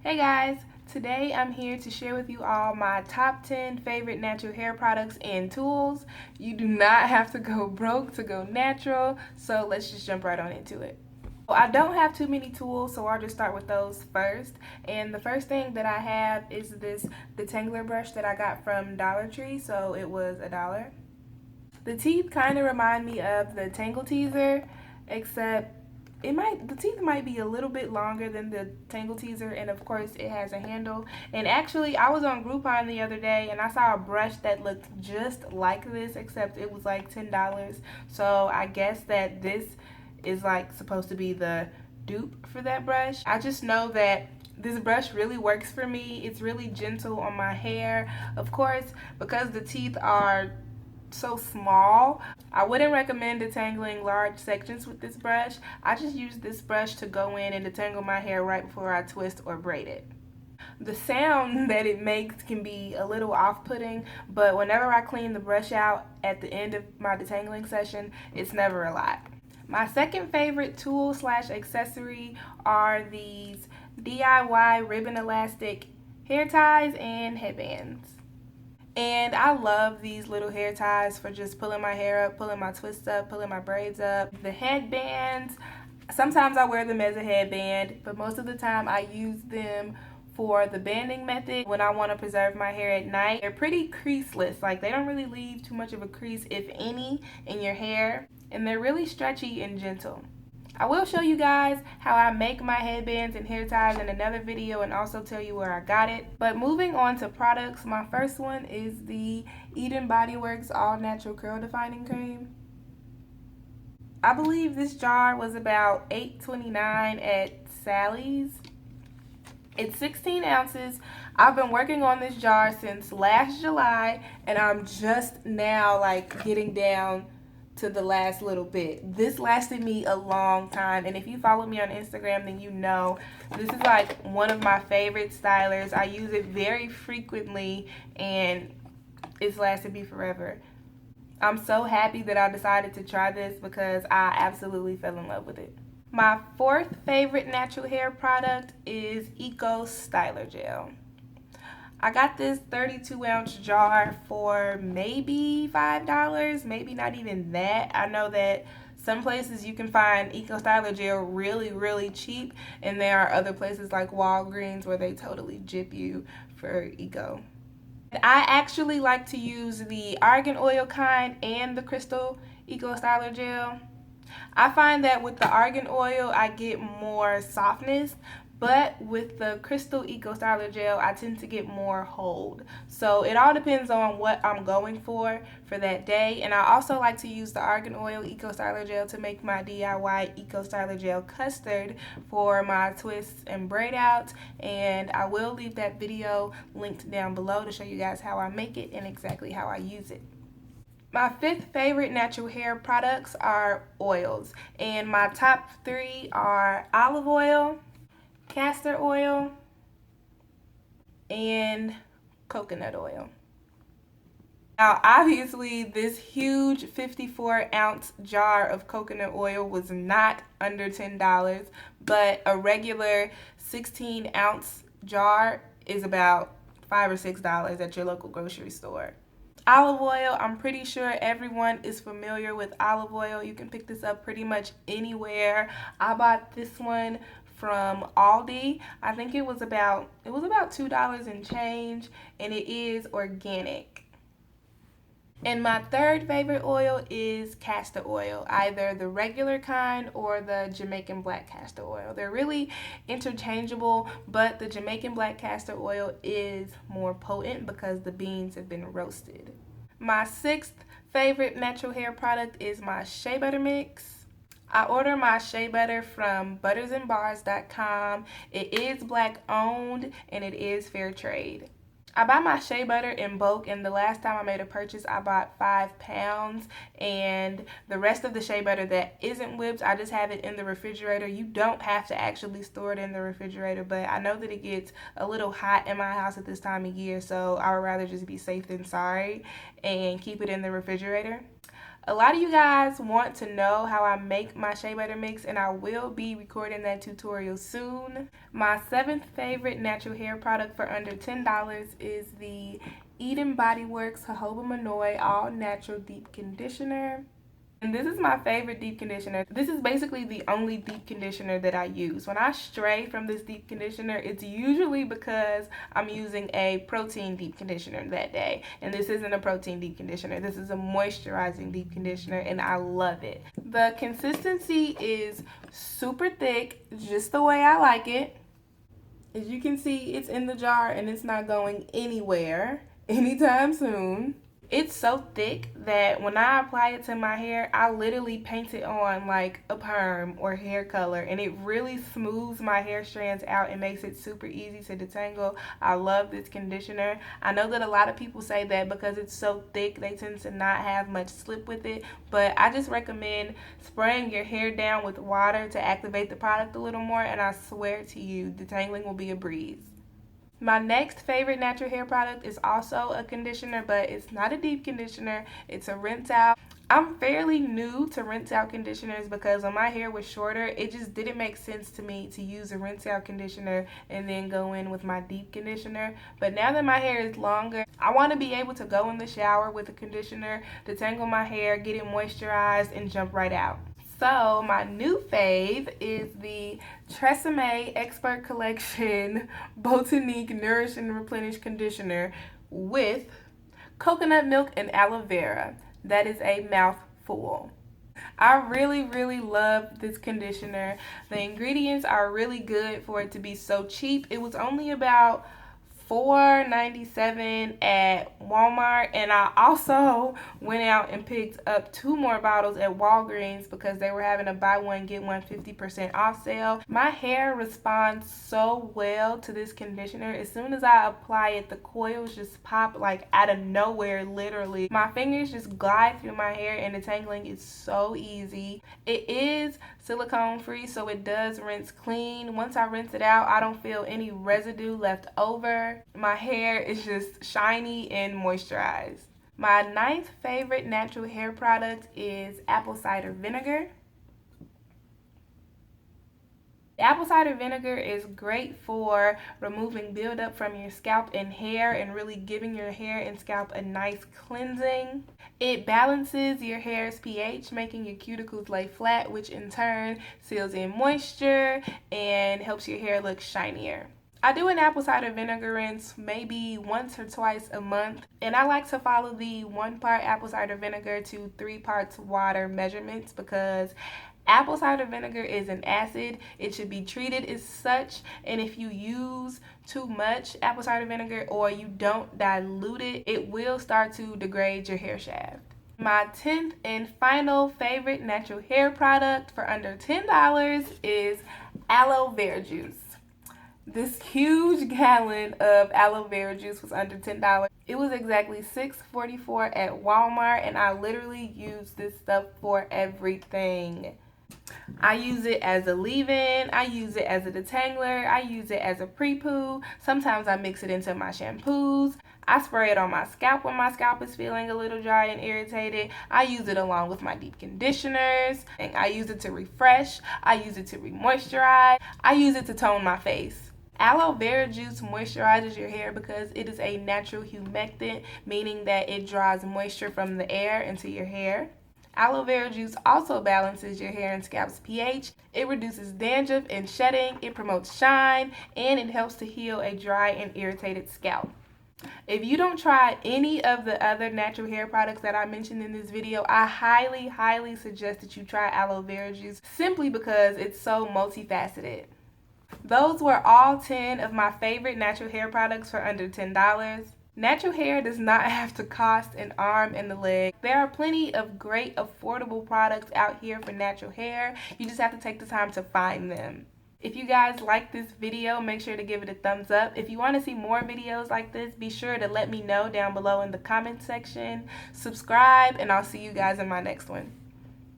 Hey guys, today I'm here to share with you all my top 10 favorite natural hair products and tools. You do not have to go broke to go natural, so let's just jump right on into it. I don't have too many tools, so I'll just start with those first. And the first thing that I have is this detangler brush that I got from Dollar Tree, so it was $1. The teeth kind of remind me of the Tangle Teezer, except the teeth might be a little bit longer than the Tangle Teezer, and of course it has a handle. And actually, I was on Groupon the other day and I saw a brush that looked just like this, except it was like $10. So I guess that this is like supposed to be the dupe for that brush. I just know that this brush really works for me. It's really gentle on my hair. Of course, because the teeth are so small, I wouldn't recommend detangling large sections with this brush. I just use this brush to go in and detangle my hair right before I twist or braid it. The sound that it makes can be a little off-putting, but whenever I clean the brush out at the end of my detangling session, it's never a lot. My second favorite tool slash accessory are these DIY ribbon elastic hair ties and headbands. And I love these little hair ties for just pulling my hair up, pulling my twists up, pulling my braids up. The headbands, sometimes I wear them as a headband, but most of the time I use them for the banding method when I want to preserve my hair at night. They're pretty creaseless, like they don't really leave too much of a crease, if any, in your hair, and they're really stretchy and gentle. I will show you guys how I make my headbands and hair ties in another video and also tell you where I got it. But moving on to products, my first one is the Eden Body Works All Natural Curl Defining Cream. I believe this jar was about $8.29 at Sally's. It's 16 ounces. I've been working on this jar since last July and I'm just now like getting down to the last little bit. This lasted me a long time, and if you follow me on Instagram, then you know this is like one of my favorite stylers. I use it very frequently and it's lasted me forever. I'm so happy that I decided to try this because I absolutely fell in love with it. My fourth favorite natural hair product is Eco Styler Gel. I got this 32-ounce jar for maybe $5, maybe not even that. I know that some places you can find Eco Styler Gel really cheap, and there are other places like Walgreens where they totally gyp you for Eco. I actually like to use the argan oil kind and the crystal Eco Styler Gel. I find that with the argan oil, I get more softness, but with the Crystal Eco Styler Gel, I tend to get more hold. So it all depends on what I'm going for that day. And I also like to use the argan oil Eco Styler Gel to make my DIY Eco Styler Gel custard for my twists and braid outs. And I will leave that video linked down below to show you guys how I make it and exactly how I use it. My fifth favorite natural hair products are oils, and my top three are olive oil, castor oil, and coconut oil. Now, obviously, this huge 54-ounce jar of coconut oil was not under $10, but a regular 16-ounce jar is about $5 or $6 at your local grocery store. Olive oil, I'm pretty sure everyone is familiar with olive oil. You can pick this up pretty much anywhere. I bought this one from Aldi. I think it was about $2 and change, and it is organic. And my third favorite oil is castor oil, either the regular kind or the Jamaican black castor oil. They're really interchangeable, but the Jamaican black castor oil is more potent because the beans have been roasted. My sixth favorite natural hair product is my shea butter mix. I order my shea butter from buttersandbars.com. It is black owned and it is fair trade. I buy my shea butter in bulk, and the last time I made a purchase I bought 5 pounds, and the rest of the shea butter that isn't whipped, I just have it in the refrigerator. You don't have to actually store it in the refrigerator, but I know that it gets a little hot in my house at this time of year, so I would rather just be safe than sorry and keep it in the refrigerator. A lot of you guys want to know how I make my shea butter mix, and I will be recording that tutorial soon. My 7th favorite natural hair product for under $10 is the Eden Body Works Jojoba Monoi All Natural Deep Conditioner. And this is my favorite deep conditioner. This is basically the only deep conditioner that I use. When I stray from this deep conditioner, it's usually because I'm using a protein deep conditioner that day. And this isn't a protein deep conditioner. This is a moisturizing deep conditioner, and I love it. The consistency is super thick, just the way I like it. As you can see, it's in the jar and it's not going anywhere anytime soon. It's so thick that when I apply it to my hair, I literally paint it on like a perm or hair color, and it really smooths my hair strands out and makes it super easy to detangle. I love this conditioner. I know that a lot of people say that because it's so thick, they tend to not have much slip with it, but I just recommend spraying your hair down with water to activate the product a little more, and I swear to you, detangling will be a breeze. My next favorite natural hair product is also a conditioner, but it's not a deep conditioner. It's a rinse out. I'm fairly new to rinse out conditioners because when my hair was shorter, it just didn't make sense to me to use a rinse out conditioner and then go in with my deep conditioner. But now that my hair is longer, I want to be able to go in the shower with a conditioner, detangle my hair, get it moisturized, and jump right out. So my new fave is the Tresemme Expert Collection Botanique Nourish and Replenish Conditioner with coconut milk and aloe vera. That is a mouthful. I really love this conditioner. The ingredients are really good for it to be so cheap. It was only about $4.97 at Walmart, and I also went out and picked up 2 more bottles at Walgreens because they were having a buy one get one 50% off sale. My hair responds so well to this conditioner. As soon as I apply it, the coils just pop like out of nowhere, literally. My fingers just glide through my hair and the tangling is so easy. It is silicone free, so it does rinse clean. Once I rinse it out, I don't feel any residue left over. My hair is just shiny and moisturized. My 9th favorite natural hair product is apple cider vinegar. Apple cider vinegar is great for removing buildup from your scalp and hair and really giving your hair and scalp a nice cleansing. It balances your hair's pH, making your cuticles lay flat, which in turn seals in moisture and helps your hair look shinier. I do an apple cider vinegar rinse maybe once or twice a month, and I like to follow the 1 part apple cider vinegar to 3 parts water measurements because apple cider vinegar is an acid. It should be treated as such, and if you use too much apple cider vinegar or you don't dilute it, it will start to degrade your hair shaft. My 10th and final favorite natural hair product for under $10 is aloe vera juice. This huge gallon of aloe vera juice was under $10. It was exactly $6.44 at Walmart, and I literally use this stuff for everything. I use it as a leave-in, I use it as a detangler, I use it as a pre-poo. Sometimes I mix it into my shampoos. I spray it on my scalp when my scalp is feeling a little dry and irritated. I use it along with my deep conditioners. And I use it to refresh. I use it to re-moisturize. I use it to tone my face. Aloe vera juice moisturizes your hair because it is a natural humectant, meaning that it draws moisture from the air into your hair. Aloe vera juice also balances your hair and scalp's pH. It reduces dandruff and shedding, it promotes shine, and it helps to heal a dry and irritated scalp. If you don't try any of the other natural hair products that I mentioned in this video, I highly suggest that you try aloe vera juice simply because it's so multifaceted. Those were all 10 of my favorite natural hair products for under $10. Natural hair does not have to cost an arm and a leg. There are plenty of great affordable products out here for natural hair. You just have to take the time to find them. If you guys like this video, make sure to give it a thumbs up. If you want to see more videos like this, be sure to let me know down below in the comment section. Subscribe, and I'll see you guys in my next one.